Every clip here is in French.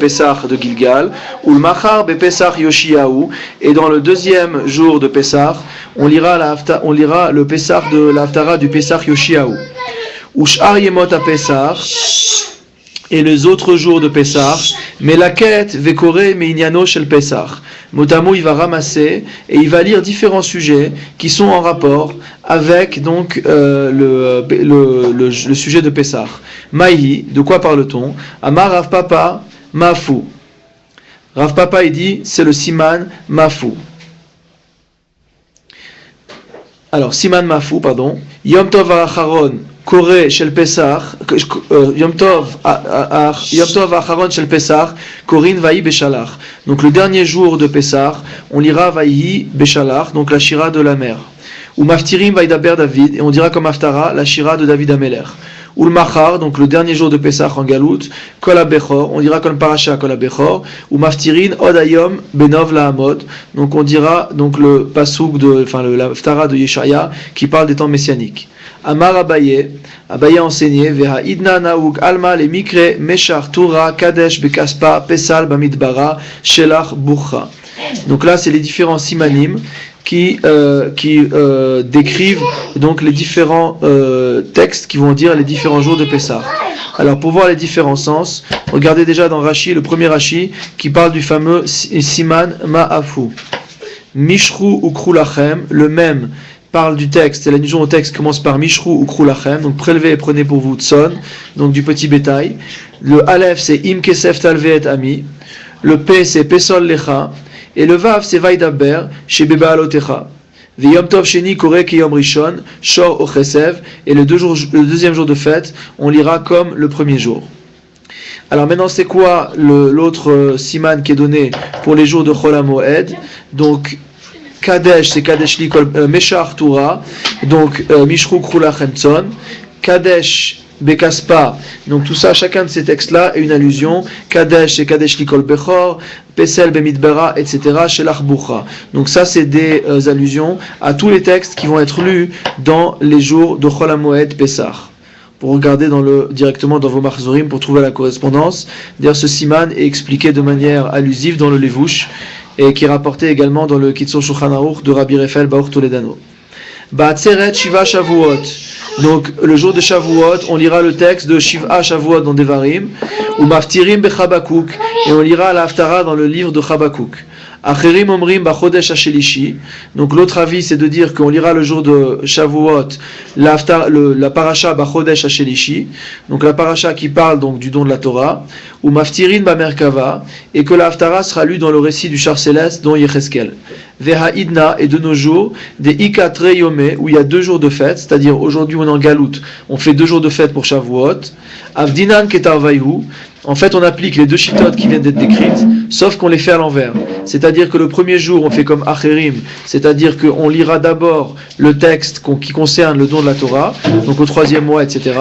Pessah de Gilgal, ou le Machar be Pessah Yoshiahu, et dans le deuxième jour de Pessah, on lira le Pessah de l'Haftara du Pessah Yoshiahu. Ou Sh'ar Yemot à Pessah, et les autres jours de Pessah, mais la quête Vekore Meinyano Shel Pessah. Motamo, il va ramasser et il va lire différents sujets qui sont en rapport avec donc le sujet de Pessah. Maïhi, de quoi parle-t-on? Amar Rav Papa Mafu. Rav Papa il dit c'est le Siman Mafu. Alors Siman Mafu, pardon. Yom Tov Acharon. Koré shel Pesach, Yom Tov Acharon shel Pesach, Korin Vaï Beshalach. Donc le dernier jour de Pesach, on lira Vaï Beshalach, donc la Shira de la mer. Ou Maftirim Vaïdaber David, et on dira comme Haftara la Shira de David Ameler. Ou le Machar, donc le dernier jour de Pesach en Galout, Kol HaBechor, on dira comme Parasha Kol HaBechor, ou Maftirin Od Hayom Benov Lahamod, donc on dira donc le Pasuk la Haftara de Yeshaya qui parle des temps messianiques. Amar Abaye a enseigné Veha Idna Naouk Alma le Mikre Meshar Torah Kadesh Bekaspa Pesal Bamidbara Shelach Burcha. Donc là c'est les différents simanim qui décrivent donc les différents textes qui vont dire les différents jours de Pessah. Alors pour voir les différents sens, regardez déjà dans Rashi, le premier Rashi qui parle du fameux Siman Ma'afu. Mishru ou Krulachem, le même parle du texte, et l'allusion au texte commence par Mishru ou Krulachem, donc prélevez et prenez pour vous Tson, donc du petit bétail. Le Aleph c'est Im Kesef Talveet Ami, le P c'est Pesol Lecha, et le Vav c'est Vaidaber chez Bebaalotecha. V'yom Tov Sheni Kore Kiyom Rishon, Shor Ochesev, et le deuxième jour de fête, on lira comme le premier jour. Alors maintenant c'est quoi l'autre siman qui est donné pour les jours de Chol HaMoed? Donc Kadesh, c'est Kadesh Likol Meshar Torah, donc Mishru Krulachem Tzon, Kadesh Bekaspa, donc tout ça, chacun de ces textes-là est une allusion. Kadesh, c'est Kadesh Likol Bechor, Pesel Bemidbera, etc. Shelach Burcha. Donc ça, c'est des allusions à tous les textes qui vont être lus dans les jours de Chol HaMoed Pesach. Pour regarder directement dans vos Marzorim pour trouver la correspondance. D'ailleurs, ce siman est expliqué de manière allusive dans le Levush, et qui est rapporté également dans le Kitzur Shulchan Aruch de Rabbi Raphaël Baruch Toledano. Ba'atzeret Shiva Shavuot. Donc le jour de Shavuot, on lira le texte de Shiva Shavuot dans Devarim, ou Maftirim Bechabakuk, et on lira la Haftara dans le livre de Chabakuk. Acherim Omrim Bachodesh Hashelishi. Donc l'autre avis c'est de dire qu'on lira le jour de Shavuot la parasha Bachodesh Hashelishi, donc la parasha qui parle donc du don de la Torah, ou Maftirin Bamerkava, et que la Haftara sera lue dans le récit du char céleste dont Yecheskel. Veha Idna, et de nos jours, des Ikatre Yome, où il y a 2 jours de fête, c'est-à-dire aujourd'hui on est en Galout, on fait 2 jours de fête pour Shavuot. Avdinan Ketar Vayhu. En fait, on applique les 2 chitotes qui viennent d'être décrites, sauf qu'on les fait à l'envers. C'est-à-dire que le premier jour, on fait comme Acherim, c'est-à-dire qu'on lira d'abord le texte qui concerne le don de la Torah, donc au 3e mois, etc.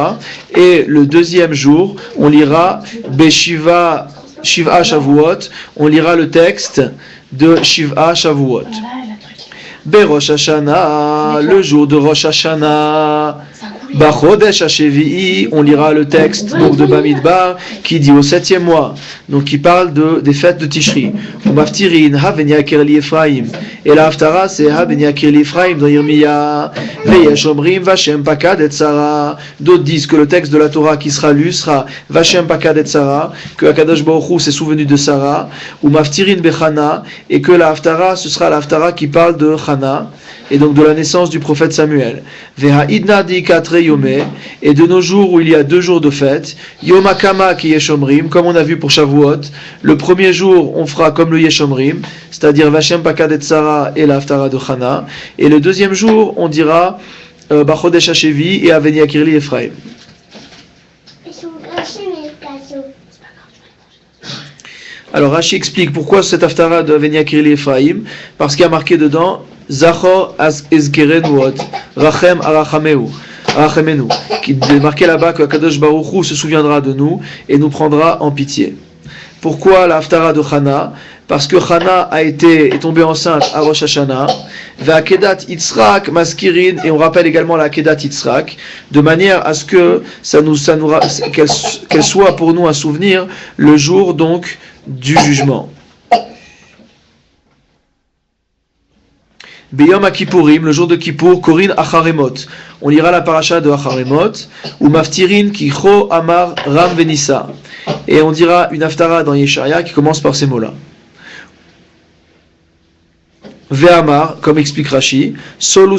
Et le deuxième jour, on lira Beshiva Shiv'a Shavuot, on lira le texte de Shiv'a Shavuot. Berosh Hashanah, le jour de Rosh Hashanah, Bachodesh Hashevi'i, on lira le texte donc de Bamidbar qui dit au 7e mois, donc qui parle des fêtes de Tishri. Maftirin Havenia Kirli Ephraim, et la Haftara c'est Havenia Kirli Ephraim dans Yirmiya. Veyesh Omrim Vashem Pakad et Tzara. D'autres disent que le texte de la Torah qui sera lu sera Vashem Pakad et Tzara, que Akadosh Baruch Hu s'est souvenu de Sarah, ou Maftirin Bechana, et que la Haftara ce sera la Haftara qui parle de Chana, et donc de la naissance du prophète Samuel. Veha idna di katre yomé, et de nos jours où il y a 2 jours de fête, Yom HaKama ki yeshomrim, comme on a vu pour Shavuot, le premier jour on fera comme le yeshomrim, c'est-à-dire Vashem Pakad et Tzara et la Haftara de Chana, et le deuxième jour on dira Bachodesh Hashevi et Avenia Kirli Ephraim. Alors Rashi explique pourquoi cette Haftara de Avenia Kirli Ephraim, parce qu'il y a marqué dedans Zachor Ezkerenuot, Rachem Arachameu, Rachamenu, qui est marqué là-bas que Kadosh Baruch Hu se souviendra de nous et nous prendra en pitié. Pourquoi la Haftara de Chana? parce que Hana est tombée enceinte à Rosh Hashanah. Ve'akedat Yitzhak maskirin, et on rappelle également la Akedat Yitzhak, de manière à ce que qu'elle soit pour nous un souvenir le jour donc du jugement. Beyom Kippourim, le jour de Kippour, Korin Acharemot. On lira la paracha de Acharemot, ou Maftirin Kicho Amar Ram Venissa. Et on dira une haftara dans Yesharia qui commence par ces mots-là. Ve'amar, comme explique Rashi, Solu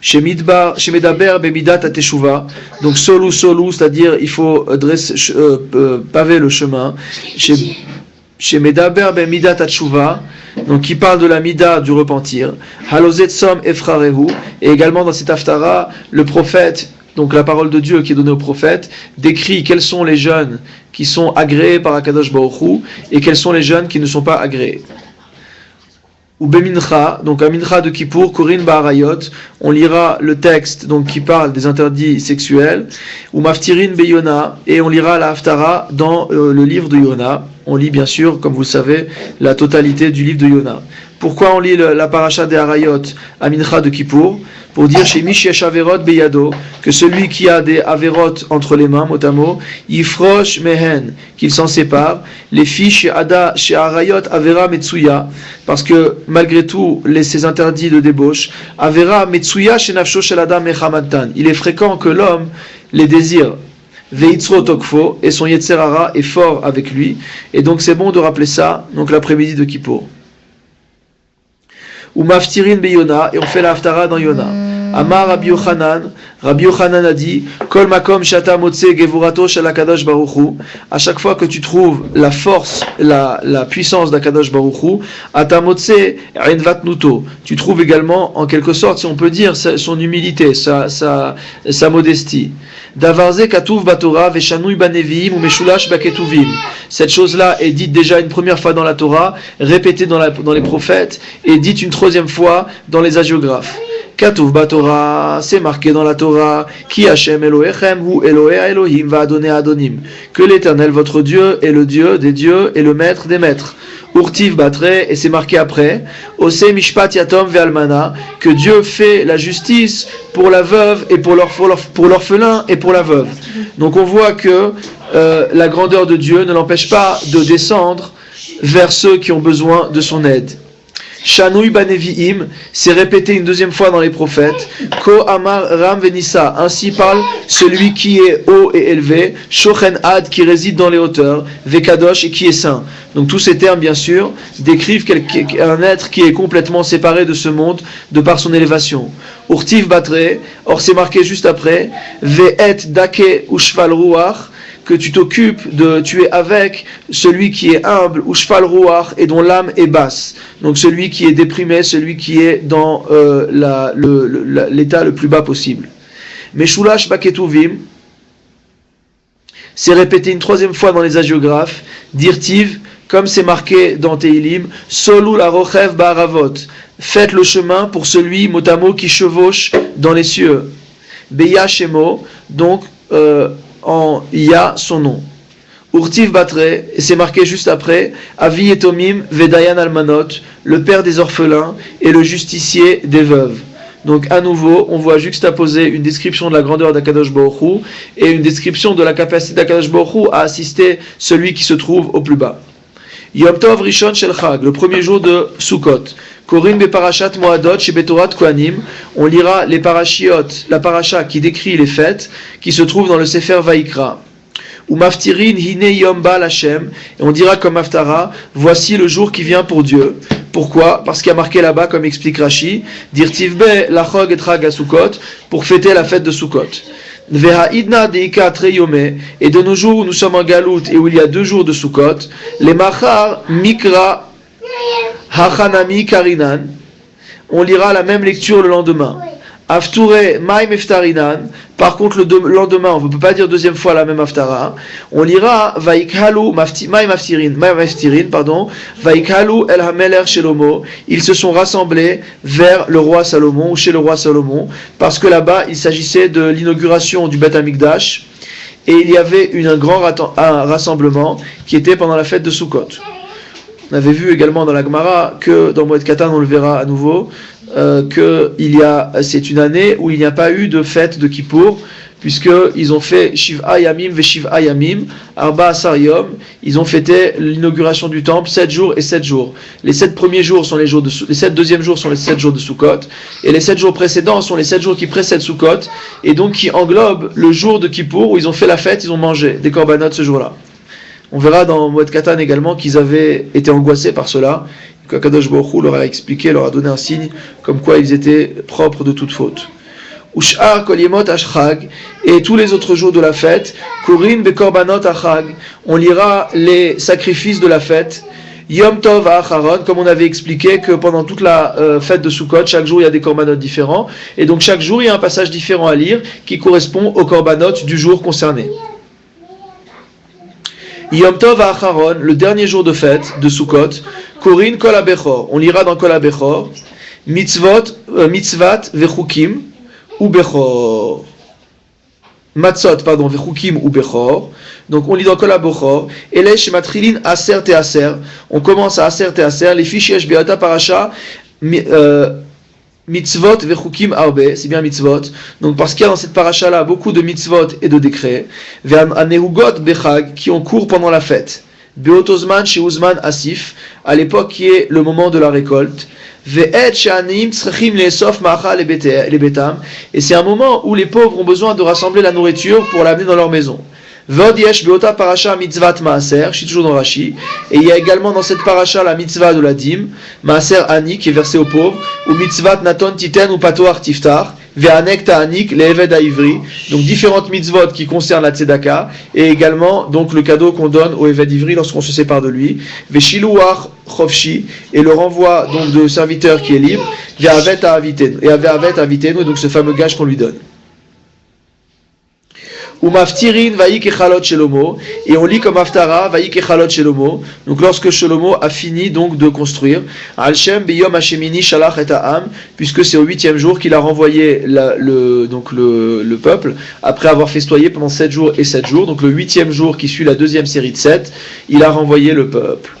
Shemedaber Bemidat Ateshuva. Donc Solu, c'est-à-dire il faut paver le chemin. Shemedaber Bemidat Ateshuva. Donc qui parle de la mida du repentir. Halozet Som Efrarehu. Et également dans cette haftara, le prophète, donc la parole de Dieu qui est donnée au prophète, décrit quels sont les jeunes qui sont agréés par Akadosh Baruch Hu et quels sont les jeunes qui ne sont pas agréés. Ou Bemincha, donc un mincha de Kippour, Korin Ba'arayot, on lira le texte donc qui parle des interdits sexuels. Ou Maftirin Beyona, et on lira la haftara dans le livre de Yona. On lit bien sûr, comme vous le savez, la totalité du livre de Yona. Pourquoi on lit la paracha des Arayot à mincha de Kippour? Pour dire chez Mishesh Averot Beyado, que celui qui a des Averot entre les mains, motamo, Yifrosh Mehen, qu'il s'en sépare, les filles chez Arayot Avera Metsuya, parce que malgré tout, ces interdits de débauche, Avera Metsuya chez Nafsho Shel Adam Echamatan, il est fréquent que l'homme les désire. Veitzro Tokfo, et son Yetzerara est fort avec lui, et donc c'est bon de rappeler ça, donc l'après-midi de Kippour. Ou Maftirin Beyona, et on fait la haftara dans Yona. Amar Rabbi Yochanan a dit, Kol Makom Shata Motse Gevurato Shel Akadosh Baruch Hu. À chaque fois que tu trouves la force, la puissance d'Akadosh Baruch Hu, Ata Motse Envatnuto. Tu trouves également, en quelque sorte, si on peut dire, son humilité, sa modestie. Davarze Katuv Batora Veshanui Baneviim ou Meshulash Baketuvim. Cette chose-là est dite déjà une première fois dans la Torah, répétée dans les prophètes, et dite une troisième fois dans les hagiographes. Katuv Batora, c'est marqué dans la Torah, Ki Hashem Elohechem hu Elohei Elohim va Adonai Adonim, que l'Éternel votre Dieu est le Dieu des dieux et le Maître des maîtres. Urtiv Batre, et c'est marqué après, Ose Mishpat Yatom Ve'almana, que Dieu fait la justice pour la veuve et pour l'orphelin et pour la veuve. Donc on voit que la grandeur de Dieu ne l'empêche pas de descendre vers ceux qui ont besoin de son aide. Shanui Baneviim, c'est répété une deuxième fois dans les prophètes. Ko Amar Ram Venissa, ainsi parle celui qui est haut et élevé. Shochen Ad, qui réside dans les hauteurs. Vekadosh, et qui est saint. Donc tous ces termes, bien sûr, décrivent un être qui est complètement séparé de ce monde de par son élévation. Urtiv Batre, or c'est marqué juste après. Ve'et Dake Ushval Ruach, que tu es avec celui qui est humble, ou shfal ruach, et dont l'âme est basse. Donc celui qui est déprimé, celui qui est dans l'état le plus bas possible. Meshulash baketuvim, c'est répété une troisième fois dans les hagiographes, dirtiv, comme c'est marqué dans Teilim, solu la rochev ba'aravot, faites le chemin pour celui, motamo, qui chevauche dans les cieux. Beya shemo, donc, en Ya son nom. Urtiv Batre, et c'est marqué juste après, Avi Etomim Vedayan Almanot, le père des orphelins et le justicier des veuves. Donc à nouveau, on voit juxtaposer une description de la grandeur d'Akadosh Baruch Hu et une description de la capacité d'Akadosh Baruch Hu à assister celui qui se trouve au plus bas. Yom Tov Rishon Shel Chag, le premier jour de Sukkot. Korin Beparashat Moadot chez Betorat Kohanim, on lira les parashiot, la paracha qui décrit les fêtes, qui se trouve dans le Sefer Vaikra. Ou Maftirin Hine Yom Baal Hashem, et on dira comme Haftara, voici le jour qui vient pour Dieu. Pourquoi? Parce qu'il y a marqué là-bas, comme explique Rashi, Dirtivbe Lachog et Trag Sukkot, pour fêter la fête de Sukkot. Vehaidna deika treyome, et de nos jours où nous sommes en Galout et où il y a 2 jours de Sukkot, les Machar Mikra Hachanami Karinan, on lira la même lecture le lendemain. Afture Maim Eftarinan, par contre le lendemain, on ne peut pas dire deuxième fois la même Aftara, on lira Vaikhalu Maim Aftirin, Vaikhalu El Hameler Shelomo, ils se sont rassemblés vers le roi Salomon, ou chez le roi Salomon, parce que là-bas il s'agissait de l'inauguration du Beth Amikdash, et il y avait un grand rassemblement qui était pendant la fête de Sukkot. On avait vu également dans la Gemara que dans Moed Katan, on le verra à nouveau, c'est une année où il n'y a pas eu de fête de Kippour, puisqu'ils ont fait Shiv'a Yamim ve Shiv'a Yamim, Arba Asar Yom, ils ont fêté l'inauguration du temple 7 jours et 7 jours. Les 7 premiers jours sont les 7 deuxièmes jours sont les 7 jours de Sukkot, et les 7 jours précédents sont les 7 jours qui précèdent Sukkot, et donc qui englobent le jour de Kippour où ils ont fait la fête, ils ont mangé des korbanot ce jour-là. On verra dans Moed Katan également qu'ils avaient été angoissés par cela, que Kadosh Baruch Hu leur a expliqué, leur a donné un signe comme quoi ils étaient propres de toute faute. Ush'ar kol yemot hachag, et tous les autres jours de la fête, Korin bekorbanot hachag, on lira les sacrifices de la fête. Yom Tov ha'acharon, comme on avait expliqué que pendant toute la fête de Sukkot, chaque jour il y a des korbanot différents, et donc chaque jour il y a un passage différent à lire qui correspond aux korbanot du jour concerné. Yom Tov ha'acharon, le dernier jour de fête de Sukkot, Korin kol ha'bechor, on lira dans kol ha'bechor, mitzvat vechukim, ou Bechor. Matzot, pardon, Vechukim ou Bechor. Donc on lit dans Kol HaBechor. Elei Shematrilin Aser Te Aser. On commence à Aser Te Aser. Les fiches Yesh Beata Parasha Mitzvot Vechukim Arbe. C'est bien Mitzvot. Donc parce qu'il y a dans cette parasha là beaucoup de Mitzvot et de décrets. Ve'anehugot Bechag qui ont cours pendant la fête. Beotozman Sheuzman Asif. À l'époque qui est le moment de la récolte. Et c'est un moment où les pauvres ont besoin de rassembler la nourriture pour l'amener dans leur maison. Je suis toujours dans Rashi. Et il y a également dans cette paracha la mitzvah de la dîme, Maaser Ani, qui est versé aux pauvres, ou mitzvat Naton Titen ou Patoar Tiftar, Ve'anek Ta'anik, l'Eved Ivri. Donc différentes mitzvot qui concernent la tzedaka, et également donc le cadeau qu'on donne au Eved Ivri lorsqu'on se sépare de lui. Ve'shiluach Chofshi, et le renvoi donc de serviteur qui est libre, Ve'avet Avitenu, et Ve'avet Avitenu, donc ce fameux gage qu'on lui donne. Ou maftirin vaïk echalot shelomo, et on lit comme aftara vaïk echalot shelomo. Donc lorsque Shlomo a fini donc de construire, al shem biyom hashemini shalach et ha'am, puisque c'est au 8e jour qu'il a renvoyé le peuple après avoir festoyé pendant 7 jours et 7 jours. Donc le 8e jour qui suit la deuxième série de 7, il a renvoyé le peuple.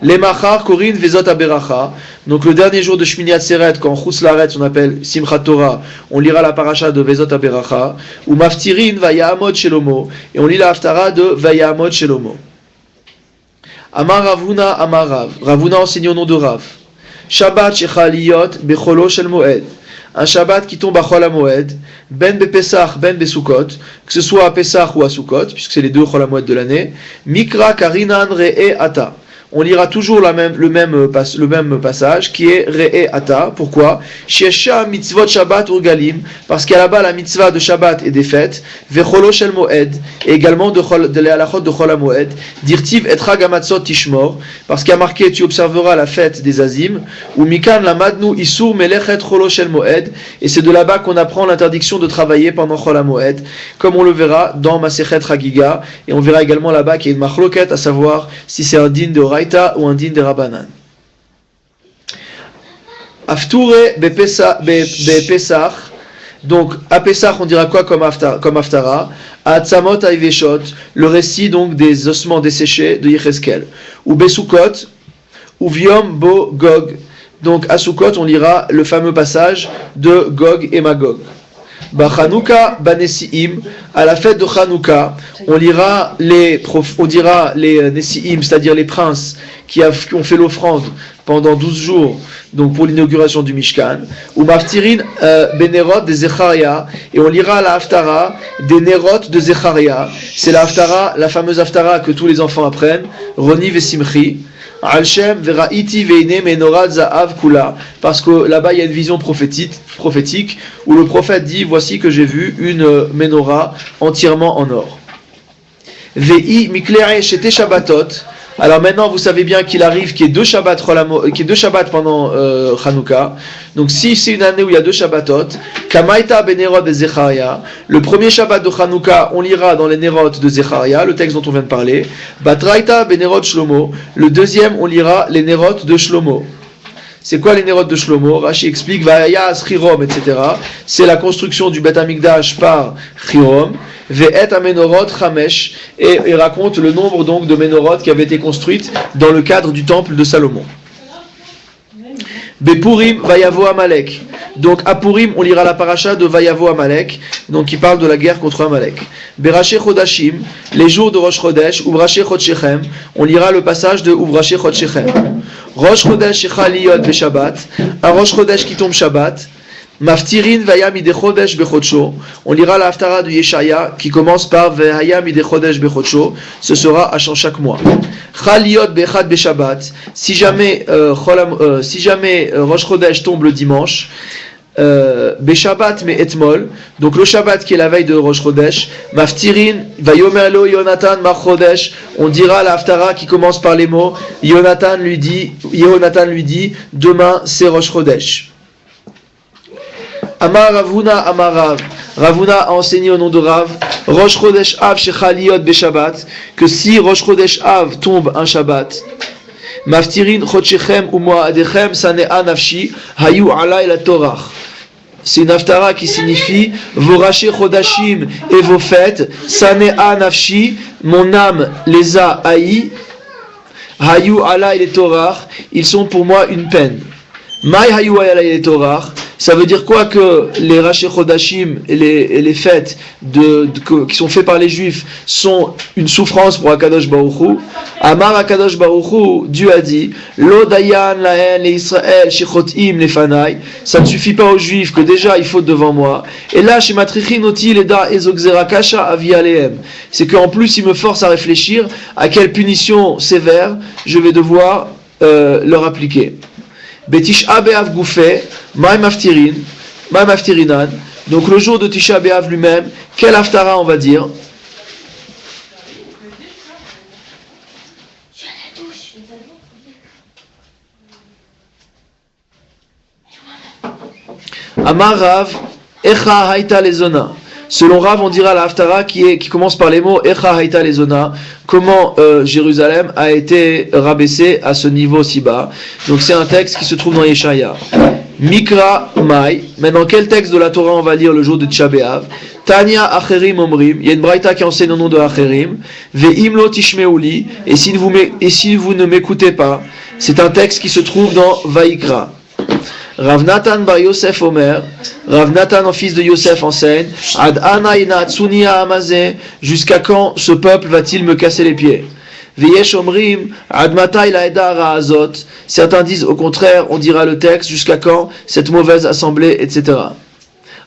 Les machar korin vezot aberacha. Donc le dernier jour de Shmini Atzeret, quand Chutz Laaretz on appelle Simchat Torah, on lira la paracha de vezot aberacha. Ou maftirin vayahamod shelomo, et on lit la haftara de vayahamod shelomo. Amar Ravuna Amar Rav. Ravuna enseigne au nom de Rav. Shabbat shechaliyot becholo shel moed. Un Shabbat qui tombe à Chol HaMoed, ben bepesach, ben besukot, que ce soit à Pesach ou à Sukkot, puisque c'est les deux Chol HaMoed de l'année. Mikra karinan re'e ata. On lira toujours le même passage qui est Re'e Ata. Pourquoi? Shesha mitzvot Shabbat urgalim, parce qu'il y a là-bas la mitzvah de Shabbat et des fêtes, Vecholo shel Moed, et également de la halachot de Chol HaMoed, Dirtiv etra gamatzot tishmor, parce qu'il y a marqué tu observeras la fête des Azim, ou Mikan lamadnu isur melechet Cholo shel Moed, et c'est de là-bas qu'on apprend l'interdiction de travailler pendant Chol HaMoed, comme on le verra dans Masechet Chagiga, et on verra également là-bas qu'il y a une machloket, à savoir si c'est un din de ou un din de Rabbanan. Afture bepesach, donc à Pesach on dira quoi comme aftara? À Tzamot Aiveshot, le récit donc des ossements desséchés de Yecheskel. Ou Besukot, ou Viom Bo Gog. Donc à Sukkot on lira le fameux passage de Gog et Magog. Chanouka Banesiim, à la fête de Chanouka, on dira les Nesiim, c'est-à-dire les princes qui ont fait l'offrande pendant 12 jours, donc pour l'inauguration du Mishkan, ou Maftirin Benerot de Zecharia, et on lira la Haftara des Nerot de Zecharia. C'est la Haftara, la fameuse Haftara que tous les enfants apprennent, Roni Vesimchi. Al-Shem Veraiti Veine Menorah Za'av Kula, parce que là-bas il y a une vision prophétique où le prophète dit voici que j'ai vu une menorah entièrement en or. Vei Miklere Shete Shabbatot. Alors maintenant vous savez bien qu'il arrive qu'il y ait 2 Shabbats pendant Hanouka. Donc si c'est une année où il y a 2 Shabbatot, Kamaita Benerot de Zecharia, le premier Shabbat de Hanouka on lira dans les Nerot de Zecharia, le texte dont on vient de parler. Batraita Benerot Shlomo, le deuxième on lira les Nerot de Shlomo. C'est quoi les Nerot de Shlomo? Rashi explique Vayas Chirom, etc. C'est la construction du Bet Amikdash par Chirom. Ve'et Amenorot Chamesh, et il raconte le nombre donc de Menorot qui avaient été construites dans le cadre du temple de Salomon. Bepurim Vayavo Amalek. Donc à Purim, on lira la paracha de Vayavo Amalek, donc qui parle de la guerre contre Amalek. Beraché Chodashim, les jours de Rosh Chodesh, Uvraché Chodshechem, on lira le passage de Uvraché Chodshechem. Rosh Chodesh Shechaliyot Beshabbat, un Rosh Chodesh qui tombe Shabbat. Maftirin Vayam Ide Chodesh Bechodsho, on lira la Haftara de Yeshaya qui commence par Vayam Ide Chodesh Bechodsho, ce sera à chaque mois. Chaliyot Bechad Beshabbat, si jamais Rosh Chodesh tombe le dimanche, Beshabbat mais Etmol, donc le Shabbat qui est la veille de Rosh Chodesh, Maftirin Vayomerlo Yonatan Mar Chodesh, on dira la Haftara qui commence par les mots Yonatan lui dit, demain c'est Rosh Chodesh. Amar Ravuna Amarav. Ravuna a enseigné au nom de Rav, Rosh Chodesh Av Shechaliyot Beshabbat, que si Rosh Chodesh Av tombe un Shabbat, Maftirin Chodshechem ou Moadechem Sanea Nafshi Hayu Alay la Torah. C'est une haftara qui signifie vos rachés Chodashim et vos fêtes, Sanea Nafshi, mon âme les a haïs, Hayu Alay les Torah, ils sont pour moi une peine. Mai Hayu Alay les Torah. Ça veut dire quoi que les Rashi Chodashim et les fêtes qui sont faites par les Juifs sont une souffrance pour Akadosh Baruch Hu. Amar Akadosh Baruch Hu, Dieu a dit, Lo dayan lahen les Israël shichotim lefanai. Ça ne suffit pas aux Juifs que déjà ils fautent devant moi. Et là, chez Matrichin oti leda ezogzera kasha avi alehem. C'est qu'en plus ils me forcent à réfléchir à quelle punition sévère je vais devoir leur appliquer. Betisha B'Av Goufé, Maï Maftirinan. Donc le jour de Tisha B'Av lui-même, quel haftara on va dire? Amar Rav, Echa Haïta Lezona. Selon Rav, on dira la haftara qui commence par les mots Echa Haïta Lezona. Comment Jérusalem a été rabaissée à ce niveau si bas. Donc c'est un texte qui se trouve dans Yeshaya. Mikra Mai. Maintenant, quel texte de la Torah on va lire le jour de Tisha B'Av? Tanya Acherim Omrim. Il y a une braïta qui enseigne au nom de Acherim. Ve'imlo Tishmeuli. Et si vous ne m'écoutez pas, c'est un texte qui se trouve dans Vaikra. Rav Natan bar Yosef Omer, Rav Natan en fils de Yosef enseigne, Ad ana inatsuniya amazé, jusqu'à quand ce peuple va-t-il me casser les pieds? Veyesh omrim, ad matai laeda raazot, certains disent au contraire, on dira le texte, jusqu'à quand cette mauvaise assemblée, etc.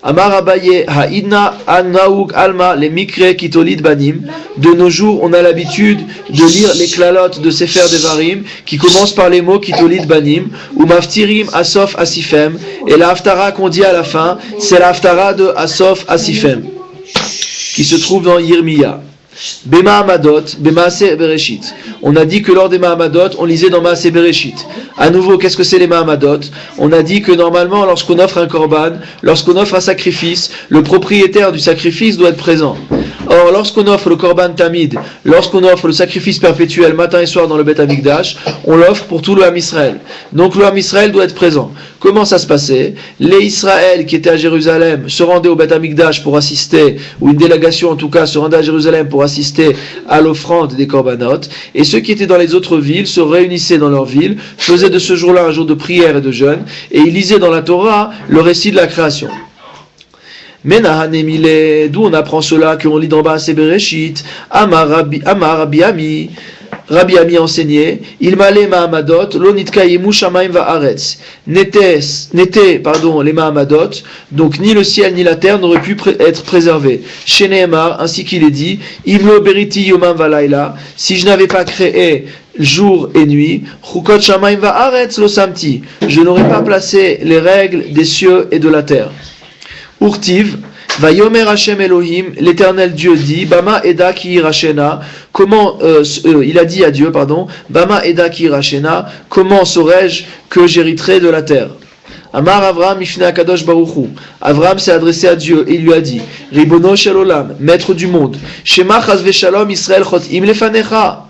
Amar Abaye, Haïdna Anaouk Alma, les Mikre Kitolid Banim. De nos jours, on a l'habitude de lire les klalotes de Sefer Devarim qui commencent par les mots Kitolid Banim, ou Maftirim Asof Asifem. Et la haftara qu'on dit à la fin, c'est la haftara de Asof Asifem, qui se trouve dans Yirmiya. Bema Amadot, Bemaase Bereshit. On a dit que lors des Mahamadot, on lisait dans Maase Bereshit. À nouveau, qu'est-ce que c'est les Mahamadot? On a dit que normalement, lorsqu'on offre un korban, lorsqu'on offre un sacrifice, le propriétaire du sacrifice doit être présent. Or, lorsqu'on offre le korban tamid, lorsqu'on offre le sacrifice perpétuel matin et soir dans le Bet Amikdash, on l'offre pour tout le Ham Israël. Donc le Ham Israël doit être présent. Comment ça se passait? Les Israël qui étaient à Jérusalem se rendaient au Bet Amikdash pour assister, ou une délégation en tout cas se rendait à Jérusalem pour assister à l'offrande des korbanot, et ceux qui étaient dans les autres villes se réunissaient dans leur ville, faisaient de ce jour-là un jour de prière et de jeûne, et ils lisaient dans la Torah le récit de la création. Menahanemile, d'où on apprend cela qu'on lit d'en bas c'est Bereshit, Amar Rabbi Ami. Rabbi Ami enseignait, il m'allait Mahamadot, lo nitkayemu shamaim va'aretz. N'étaient les Mahamadot, donc ni le ciel ni la terre n'auraient pu être préservés. Chez Nehemar, ainsi qu'il est dit, imlo beriti yomam va'layla, si je n'avais pas créé jour et nuit, chukot shamaim va'aretz lo samti, je n'aurais pas placé les règles des cieux et de la terre. Urtiv, Vayomer Hashem Elohim, l'Éternel Dieu dit, Bama Eda Ki Rachena, comment, il a dit à Dieu, Bama Eda Ki Rachena, comment saurais-je que j'hériterai de la terre? Amar Avram Ifna Kadosh Baruchu. Avram s'est adressé à Dieu et il lui a dit, Ribono Shel Olam, maître du monde, Shema Chaz Veshalom Israël Chot Im Lefanecha.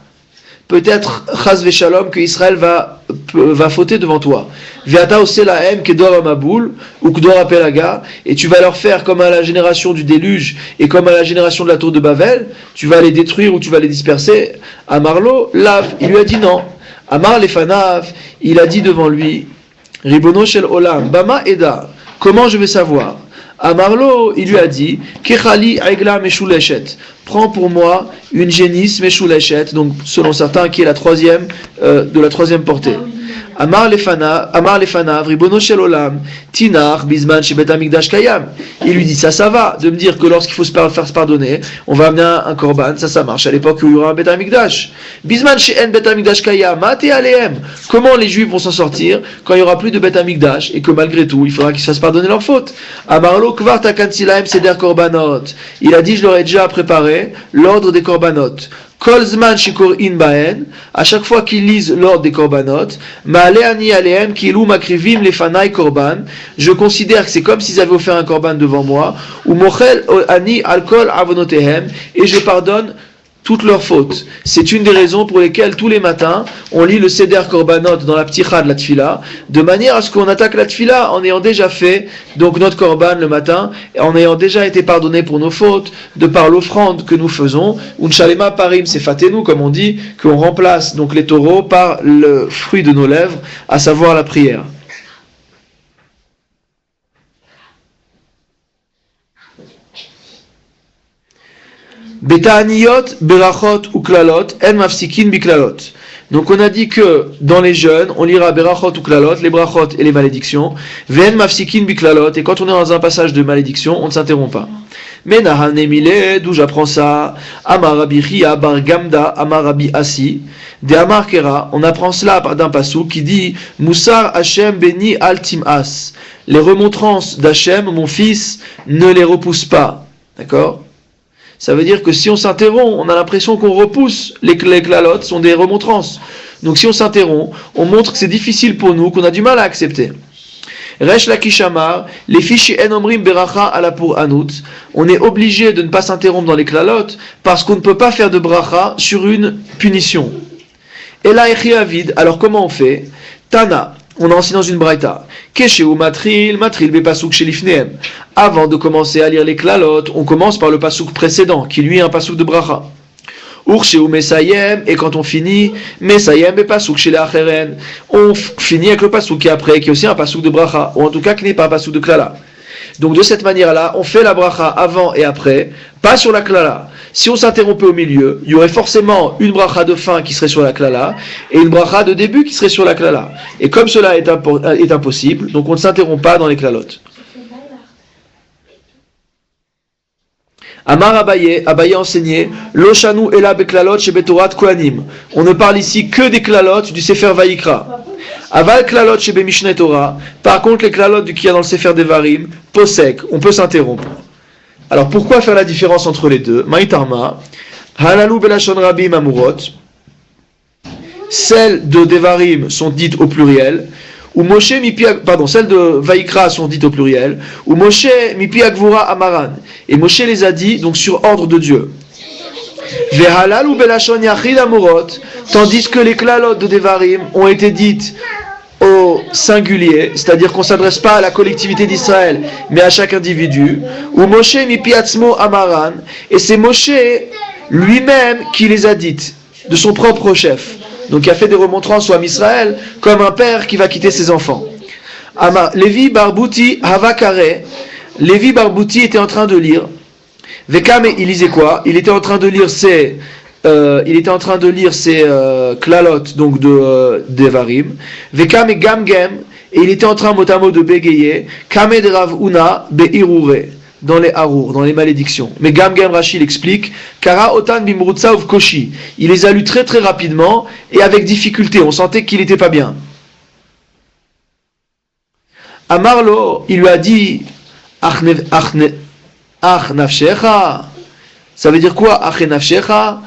peut-être chas veshalom que Israël va fauter devant toi. Viata oselahem kedor amaboul ou kedor apelaga, et tu vas leur faire comme à la génération du déluge et comme à la génération de la tour de Babel, tu vas les détruire ou tu vas les disperser. Amarlo lav, il lui a dit non. Amar lefanav, il a dit devant lui, Ribono shel olam, bama eda, comment je vais savoir? Amarlo, il lui a dit, Kechali aigla meshuleshet, prends pour moi une génisse meshuleshet, donc selon certains qui est la troisième de la troisième portée. Amar lefanav, ribono shel olam, tinach bisman shebet hamikdash kayam. Il lui dit ça va, de me dire que lorsqu'il faut se faire se pardonner, on va amener un korban, ça marche à l'époque où il y aura un bet hamikdash. Bisman she'en bet hamikdash kayam, mate alehem. Comment les Juifs vont s'en sortir quand il y aura plus de bet hamikdash et que malgré tout, il faudra qu'ils se fassent pardonner leurs fautes. Amarlo kvar takansilahem seder korbanot. Il a dit je leur ai déjà préparé l'ordre des korbanot. Kolzman shikor in baen, à chaque fois qu'ils lisent l'ordre des korbanot, ma'aleani alehem kilou makrivim lefanai korban, je considère que c'est comme s'ils avaient offert un korban devant moi, ou mochel ani alkol avonotehem, et je pardonne toutes leurs fautes. C'est une des raisons pour lesquelles tous les matins, on lit le Seder Korbanot dans la Pticha de la Tfila, de manière à ce qu'on attaque la Tfila en ayant déjà fait donc notre Korban le matin, en ayant déjà été pardonné pour nos fautes, de par l'offrande que nous faisons. Unshalema parim sefatenu, comme on dit, qu'on remplace donc les taureaux par le fruit de nos lèvres, à savoir la prière. Beta'aniyot, berachot ou klalot, en mafsikin biklalot. Donc on a dit que dans les jeûnes, on lira berachot ou klalot, les brachot et les malédictions, ven mafsikin biklalot, et quand on est dans un passage de malédiction, on ne s'interrompt pas. Mais nahanemile, d'où j'apprends ça, Amar Rabbi Chia bar Gamda, Amar Rabbi Assi, de Amar Kera, on apprend cela d'un passou qui dit Moussar Hashem beni al tim'as. Les remontrances d'Hachem, mon fils, ne les repousse pas. D'accord? Ça veut dire que si on s'interrompt, on a l'impression qu'on repousse. Les klalotes sont des remontrances. Donc si on s'interrompt, on montre que c'est difficile pour nous, qu'on a du mal à accepter. Resh lakishamar, les fichi enomrim beracha ala pour anout. On est obligé de ne pas s'interrompre dans les klalotes parce qu'on ne peut pas faire de bracha sur une punition. Et là, avid, alors comment on fait? Tana. On a enseigné dans une braïta. Keshéou matril bepasuk shelifneem. Avant de commencer à lire les klalotes, on commence par le pasuk précédent, qui lui est un pasuk de bracha. Urshéou mesayem, et quand on finit, mesayem bepasuk sheleacheren. On finit avec le pasuk qui est après, qui est aussi un pasuk de bracha, ou en tout cas qui n'est pas un pasuk de klala. Donc de cette manière-là, on fait la bracha avant et après, pas sur la klala. Si on s'interrompait au milieu, il y aurait forcément une bracha de fin qui serait sur la klala et une bracha de début qui serait sur la klala. Et comme cela est impossible, donc on ne s'interrompt pas dans les klalotes. Amar Abaye a enseigné Loshanu ela beklalot shebetorat kohanim. On ne parle ici que des klalotes du Sefer Vayikra. Aval klalot shebe Mishneh Torah. Par contre, les klalotes qu'il y a dans le Sefer Devarim, posek, on peut s'interrompre. Alors pourquoi faire la différence entre les deux? Maïtarma, halalu belashon rabim amurot. Celles de Devarim sont dites au pluriel. Ou Moshe mipi, pardon, celles de Vaikra sont dites au pluriel. Ou Moshe mipi agvura amaran. Et Moshe les a dit donc sur ordre de Dieu. Vehalalu belashon yachid amurot. Tandis que les klalot de Devarim ont été dites au singulier, c'est-à-dire qu'on ne s'adresse pas à la collectivité d'Israël, mais à chaque individu. Ou Moshe mipi atzmo amaran. Et c'est Moshe lui-même qui les a dites, de son propre chef. Donc il a fait des remontrances au Ham Israël, comme un père qui va quitter ses enfants. Lévi Barbouti Havakare. Lévi Barbouti était en train de lire. Vekame, il lisait quoi? Il était en train de lire ses klalot, donc de Devarim. Vekame Gamgem, et il était en train mot à mot de bégayer. Kame de Rav Una Beirure, dans les harour, dans les malédictions. Mais Gamgem Rashi l'explique. Kara Otan Bimrutsa of Koshi. Il les a lus très très rapidement et avec difficulté. On sentait qu'il n'était pas bien. Amarlo, il lui a dit Ach nafshecha. Ça veut dire quoi? Ach nafshecha.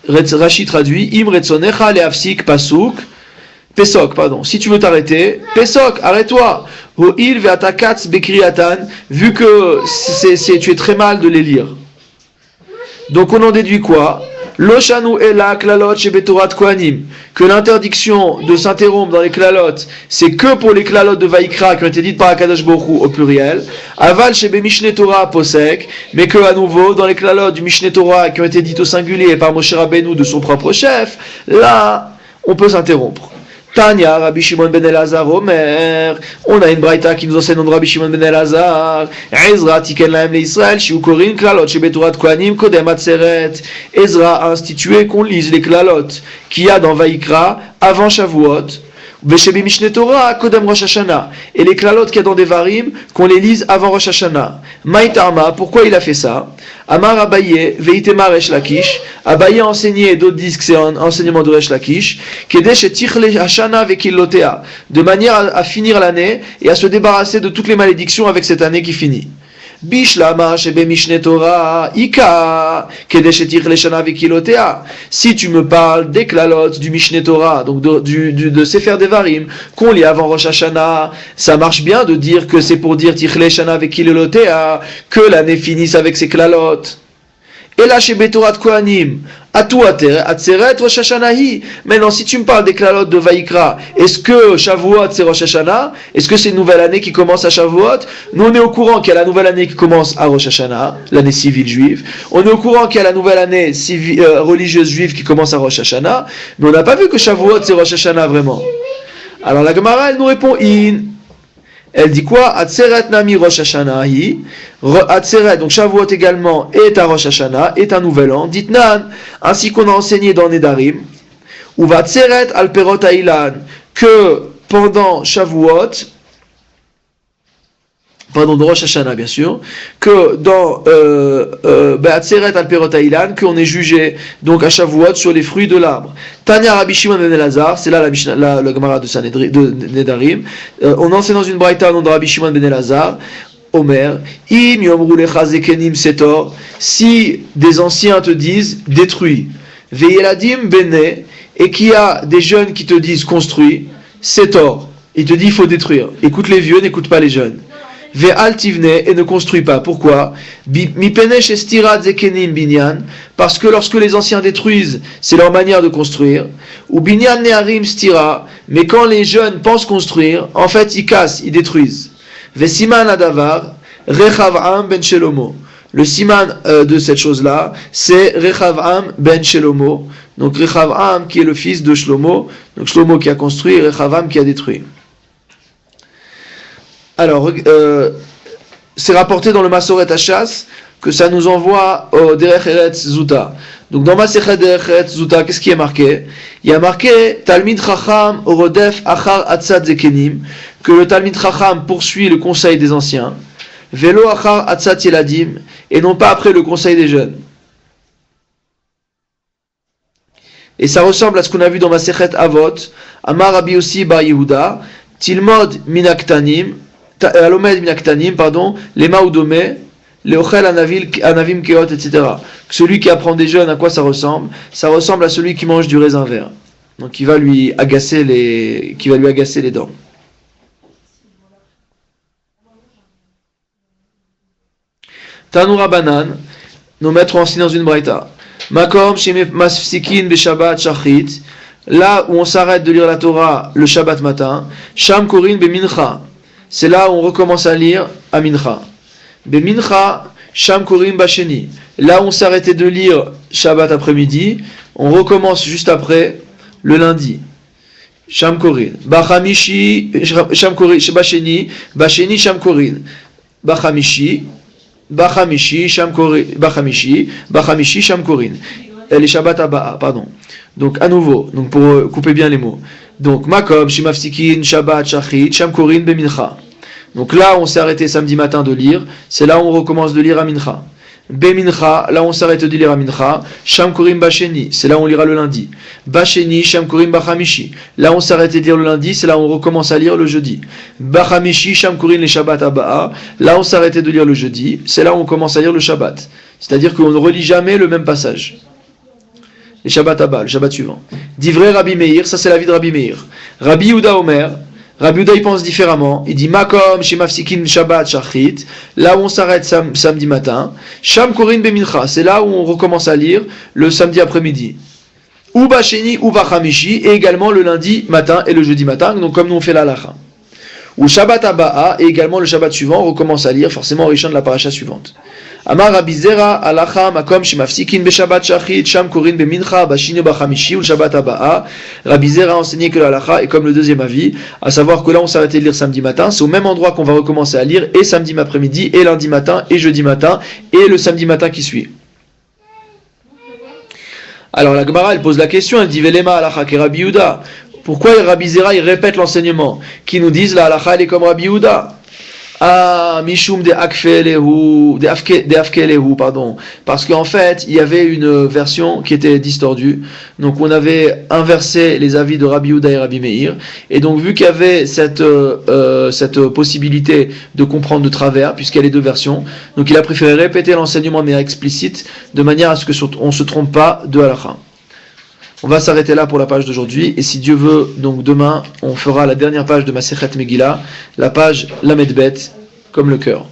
Rashi traduit Im retzonecha leafsik pasuk. Pesok, pardon. Si tu veux t'arrêter, Pesok, arrête-toi. Ho'il ve'atakatz bekriatan, vu que tu es très mal de les lire. Donc on en déduit quoi? Loshanu ela klalot shebetorat kohanim, que l'interdiction de s'interrompre dans les klalot, c'est que pour les klalot de Vaïkra qui ont été dites par Akadosh Baruch Hu au pluriel. Aval shebe Mishneh Torah posek, mais que à nouveau dans les klalot du Mishneh Torah qui ont été dites au singulier par Moshe Rabbeinu de son propre chef, là on peut s'interrompre. Tanya, Rabbi Shimon ben Elazar, Omer, on a une braïta qui nous enseigne de Rabbi Shimon ben Elazar, Ezra tiken lahem le Israël, shiukorin klalot shebetorat kohanim kodem atzeret. Ezra a institué qu'on lise les klalot qu'il y a dans Vaïkra avant Shavuot, Veshebi Mishneh Torah kodem Rosh Hashanah, et les klalot qu'il y a dans Devarim qu'on les lise avant Rosh Hashanah. Maïtarma, pourquoi il a fait ça? Amar Abaye, Veitemar Resh Lakish. Abaye a enseigné, d'autres disent que c'est un enseignement de Resh Lakish, Kedesh et Tichle Hashana Vekilotea, de manière à finir l'année et à se débarrasser de toutes les malédictions avec cette année qui finit. Bishlama Shebe Mishneh Torah Ika Kedesh et Tichle Hashana Vekilotea. Si tu me parles des klalot du Mishneh Torah, donc de Sefer Devarim, qu'on lit avant Rosh Hashanah, ça marche bien de dire que c'est pour dire Tichle Hashana Vekilotea, que l'année finisse avec ses klalot. Et là, chez Betorat Kohanim, Atzeret Rosh Hashanahi. Maintenant, si tu me parles des klalot de Vaïkra, est-ce que Shavuot c'est Rosh Hashanah? Est-ce que c'est une nouvelle année qui commence à Shavuot? Nous, on est au courant qu'il y a la nouvelle année qui commence à Rosh Hashanah, l'année civile juive. On est au courant qu'il y a la nouvelle année religieuse juive qui commence à Rosh Hashanah. Mais on n'a pas vu que Shavuot c'est Rosh Hashanah vraiment. Alors la Gemara, elle nous répond in. Elle dit quoi? Atzeret nami Rosh Hashanah hi. Atzeret, donc Shavuot également, est à Rosh Hashanah, est un nouvel an. Ditnan, ainsi qu'on a enseigné dans Nedarim. Ou va Atzeret al perot ha'ilan, que pendant Shavuot, pardon, de Rosh Hashanah bien sûr, que dans Atzeret al perot ha'ilan, qu'on est jugé donc à Shavuot sur les fruits de l'arbre. Tanya Rabbi Shimon ben Elazar, c'est là la Gemara de Nedarim. On enseigne dans une braïta au nom de Rabbi Shimon ben Elazar, Omer, im yomru lecha zekenim setor, si des anciens te disent détruis, ve'yeladim bene, et qu'il y a des jeunes qui te disent construis, setor, il te dit il faut détruire. Écoute les vieux, n'écoute pas les jeunes. Ve'al tivne, et ne construis pas. Pourquoi? Mi penesh estirat zekenim binyan, parce que lorsque les anciens détruisent, c'est leur manière de construire. Ou binyan neharim stira, mais quand les jeunes pensent construire, en fait ils cassent, ils détruisent. Ve'siman adavar, Rechav'am ben Shelomo. Le siman de cette chose-là, c'est Rechav'am ben Shelomo. Donc Rechav'am qui est le fils de Shlomo, donc Shlomo qui a construit, Rechav'am qui a détruit. Alors, c'est rapporté dans le Masoret Hashas que ça nous envoie au Derech Eretz Zuta. Donc dans Masechet Derech Eretz Zuta, qu'est-ce qui est marqué? Il y a marqué Talmid Chacham Orodef Achar Atzad Zekenim, que le Talmid Chacham poursuit le conseil des anciens, Velo Achar Atzad Yeladim, et non pas après le conseil des jeunes. Et ça ressemble à ce qu'on a vu dans Masechet Avot, Amar Rabbi Yossi bar Yehuda, Tilmod Minaktanim, Alomed Minaktanim, pardon, les Maoudomé, les Ochel Anavim Keot, etc. Celui qui apprend des jeunes, à quoi ça ressemble? Ça ressemble à celui qui mange du raisin vert. Donc il va lui agacer les dents. Tanoura Banan, nos maîtres ont enseigné dans une braïta. Makom Sheme Masfsikin Beshabbat Shachrit, là où on s'arrête de lire la Torah le Shabbat matin. Sham Korin Bemincha, c'est là où on recommence à lire à Mincha. Bemincha Sham Korin Basheni, là où on s'arrêtait de lire Shabbat après-midi, on recommence juste après le lundi. Sham Korin. Bachamishi Sham Korin Basheni, Basheni Sham Korin. Bachamishi Sham Korin, Bachamishi Sham Korin. Les Shabbat Abba, pardon. Donc à nouveau, donc pour couper bien les mots. Donc Makom Shimafsikin Shabbat Shachrit Sham Korin Bemincha. Donc là on s'est arrêté samedi matin de lire, c'est là où on recommence de lire à Mincha. Bemincha, là on s'arrête de lire à Mincha. Sham Korim Basheni, c'est là où on lira le lundi. Basheni, Sham Korim Bachamishi, là on s'arrête de lire le lundi, c'est là où on recommence à lire le jeudi. Bachamishi, Sham Korim les Shabbat Abba, là on s'arrêtait de lire le jeudi, c'est là où on commence à lire le Shabbat. C'est-à-dire qu'on ne relit jamais le même passage. Les Shabbat Abba, le Shabbat suivant. Divrei Rabbi Meir, ça c'est la vie de Rabbi Meir. Rabbi Yehuda Omer, Rabbi Yehuda il pense différemment. Il dit Makom shemafsikin Shabbat shachrit, là où on s'arrête samedi matin. Sham korin bemincha, c'est là où on recommence à lire le samedi après-midi. Ou basheni ou bachamishi, et également le lundi matin et le jeudi matin, donc comme nous on fait la halacha. Ou Shabbat Aba'a, et également le Shabbat suivant, on recommence à lire forcément au Rishon de la paracha suivante. Amar Rabbi Zera, halacha makom shemafsikin beshabbat shachrit, sham korin bemincha, bashini bachamishi ou Shabbat Aba'a. Rabbi Zera a enseigné que la halacha est comme le deuxième avis, à savoir que là on s'arrêtait de lire samedi matin, c'est au même endroit qu'on va recommencer à lire, et samedi après-midi, et lundi matin, et jeudi matin, et le samedi matin qui suit. Alors la Gemara elle pose la question, elle dit Velema halacha ke Rabbi Yehuda. Pourquoi Rabbi Zera il répète l'enseignement qui nous disent la halacha elle est comme Rabbi Yehuda? Ah, Mishum de Afkelehu, pardon. Parce qu'en fait, il y avait une version qui était distordue. Donc, on avait inversé les avis de Rabbi Yehuda et Rabbi Meir. Et donc, vu qu'il y avait cette possibilité de comprendre de travers, puisqu'il y a les deux versions, donc il a préféré répéter l'enseignement de manière explicite, de manière à ce qu'on ne se trompe pas de halakha. On va s'arrêter là pour la page d'aujourd'hui, et si Dieu veut, donc demain, on fera la dernière page de Masechet Megillah, la page Lamed Bet, comme le cœur.